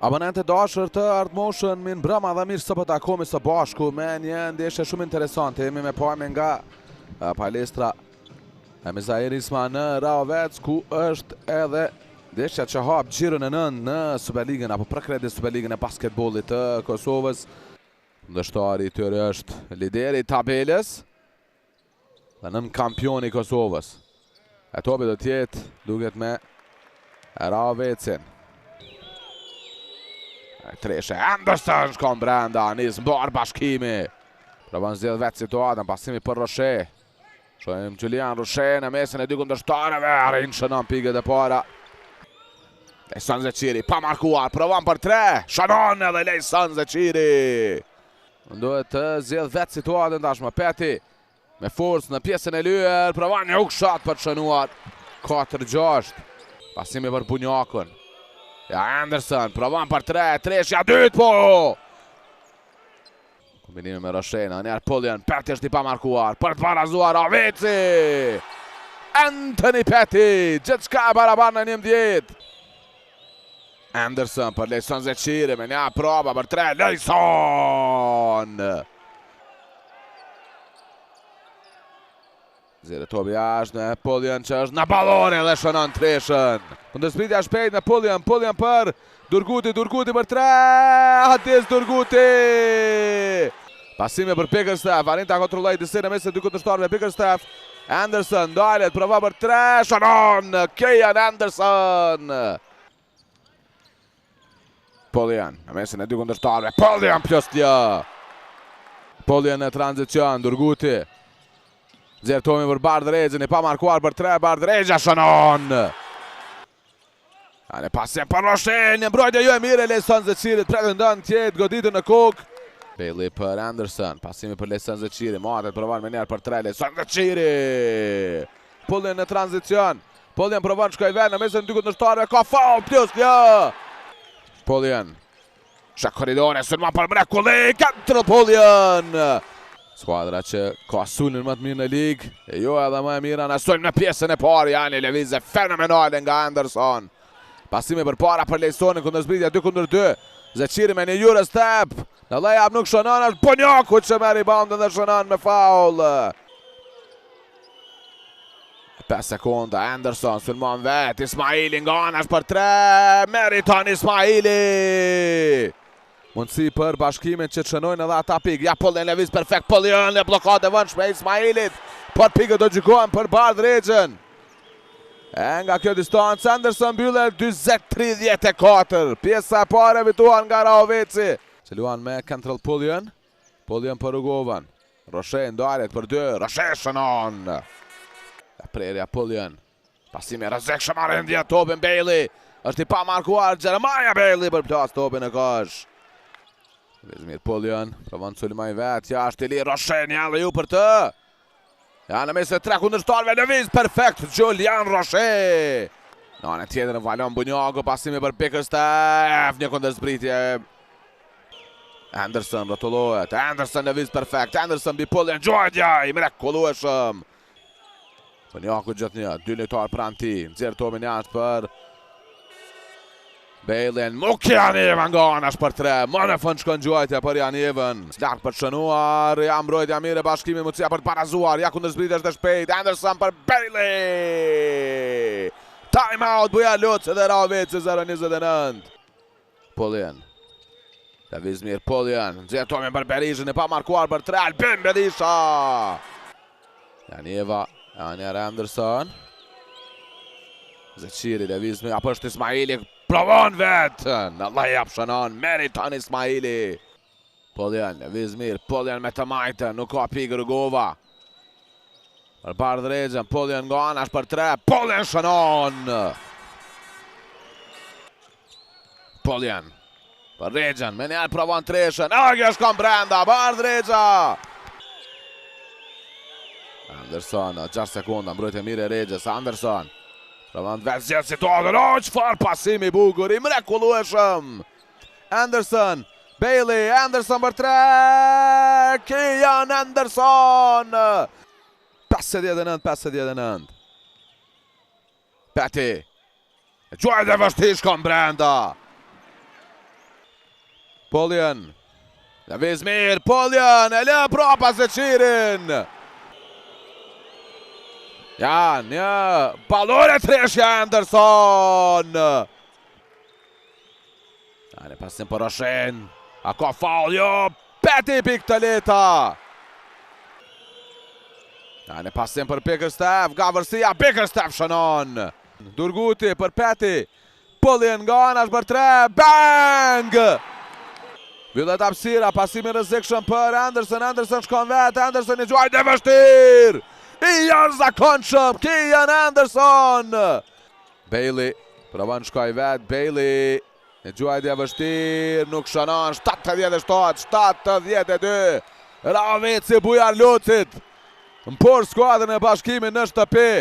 Abonente dashur të Art Motion, min brama dhe mirë së po takomi së bashku me një ndeshje shumë interesante. Jemi me pojme nga palestra e Mizair Isma në Raovec, ku është edhe ndeshja që hap xhirën e 9 në Superligën apo prekredi Superligën e basketbollit të Kosovës. Ndështari i tyre është lideri i tabelës dhe nën kampioni i Kosovës. E topi do tjetë duket me Raovecin. Treshe Anderson shkon brenda, nisë mbar bashkimi. Provon zgjedh vetë situatën, pasimi për Roshe. Shohim Julian Roshe në mesin e dy kundërshtarëve, arrin shënon pikët e para. Lejson Zeqiri, pa markuar, provon për 3, shënon edhe Lejson Zeqiri. Duhet të zgjedh vetë situatën tashmë Peti. Me forcë në pjesën e lyer, provon një hook shot për të shënuar. 4-6. Pasimi për Bunjakun. Ja Anderson, provon për 3, treshja dytë po! Kombinimi me Roshena, njerë Pullian, Peti është i pa markuar, për të barazuar Raoveci! Anthony Peti, gjithë shka e barabar në 11. Anderson për Lejson Zeqiri, me njerë proba për 3, Lejson! Zire topi jashtë në Pullian që është në balone dhe shënon treshën. Kundërshpritja shpejt në Pullian, Pullian për Durguti, Durguti për 3, Hadis Durguti! Pasime për Bickerstaff, arrin ta kontrolloj disën e mesin e dy kundërshtarëve Bickerstaff. Anderson dalet, prova për 3, shënon Kejan Anderson! Pullian, në mesin e dy kundërshtarëve, Pullian plostja! Pullian në tranzicion, Durguti. Zertomi për Bardh Rexhin, i pa markuar për 3, Bardh Rexha shënon! Në pasim për Roshen, një mbrojtje ju e mire Lejson Zeqirit, pretendon tjetë goditën në kokë. Bailey për Anderson, pasimi për Lejson Zeqiri, matet provan me njerë për 3, Lejson Zeqiri! Pullian në tranzicion, Pullian provan shkoj ven në mesën dy kundërshtarëve, ka faul, plusja! Pullian, shë koridore, sulman për mrekulli, Kentrell Pullian! Skuadra që ka sulmin më të mirë në ligë, e jo edhe më e mira në sulm në pjesën e parë, janë lëvizje fenomenale nga Anderson. Pasimi për para për Lejsonin, kundërzbritja 2-2. Zeqiri me një jure step. Në layup nuk shënon, është Bunjaku që merr reboundin dhe shënon me faul. 5 sekonda, Anderson sulmon vet, Ismaili nga anash për 3, meriton Ismaili. Mundësi për bashkimin që të shënojnë edhe ata pikë. Ja Pullian lëviz perfekt, Pullian në blokade vëndshme Ismailit. Por pikët do gjykohen për Bardh Rexhin. E nga kjo distancë, Anderson mbyller 20-34. Pjesa e parë fituar nga Raoveci. Që luan me Kentrell Pullian. Pullian për Rugovan. Roshe ndalet për 2, Roshe shënon. Prerja Pullian. Pasimi rrezikshëm arrendja topin Bailey. Është i pa markuar Jeremiah Bailey për plas topin e kosh. Vezmir Pullian, provon sulmoj vetë, jashtë i li Roshe, një alley-oop për të. Ja në mes e 3 kundërshtarëve lëviz perfekt Julian Roshe. Në anë tjetër në valon Bunjaku, pasimi për Bickerstaff, një kundërzbritje. Anderson rrotullohet, Anderson lëviz perfekt, Anderson bi Pullian, gjojtja i mrekullueshëm. Bunjaku gjithë një, 2 lojtar pranë tij, nxjerr topin jashtë për Bailey, Mukjan Evan nga anash për 3, më në fund shkon gjojtja për Jan Evan. Lart për shënuar, ja mbrojtja mire bashkimi, mundësia për të barazuar, ja kundërzbritja është shpejt, Anderson për Bailey. Time out, Buja Luc dhe Raoveci 0-29. Pullian. Vezmir Pullian, nxjerr topin për Berishin, i pa markuar për 3, Albin Berisha. Jan Eva, Jan Anderson. Zeqiri, Vezmir, apo është Ismaili. Provon vetë, në layup shënon, meriton Ismaili. Pullian, Vezmir, Pullian me të majtë, nuk ka pikë Rugova. Për Bardh Rexhin, Pullian nga anash për 3, Pullian shënon. Pullian, për Rexhin, me njerë provon treshën, agja shkon brenda, Bardh Rexha. Anderson, 6 sekonda, mbrojtje mire Rexhës, Anderson. Provon vetë zgjedh situatën, çfarë pasimi bukur, i mrekullueshëm. Anderson, Bailey, Anderson për 3, Kejan Anderson. 59-59. Peti. Gjojt e vështirë shkon brenda. Poljan. Lëviz mirë, Poljan e lë prapa Zeqirin. Ja, një ballore treshja Anderson. Ani pasim për Roshen. A ka faul, jo, peti pik të leta. Ani pasim për Bickerstaff, nga vërsia Bickerstaff shënon. Durguti për Peti. Poljan nga anash për 3, bang! Mbyllet hapësira, pasimi rrezikshëm për Anderson, Anderson shkon vetë, Anderson i gjuajt e vështirë! I jashtëzakonshëm, Kian Anderson! Bailey, provon shkoj vetë, Bailey, i gjuajt e vështirë, nuk shënon, 77, 72, Ravici Bujar Lucit, më por skuadrën e Bashkimit në shtëpi.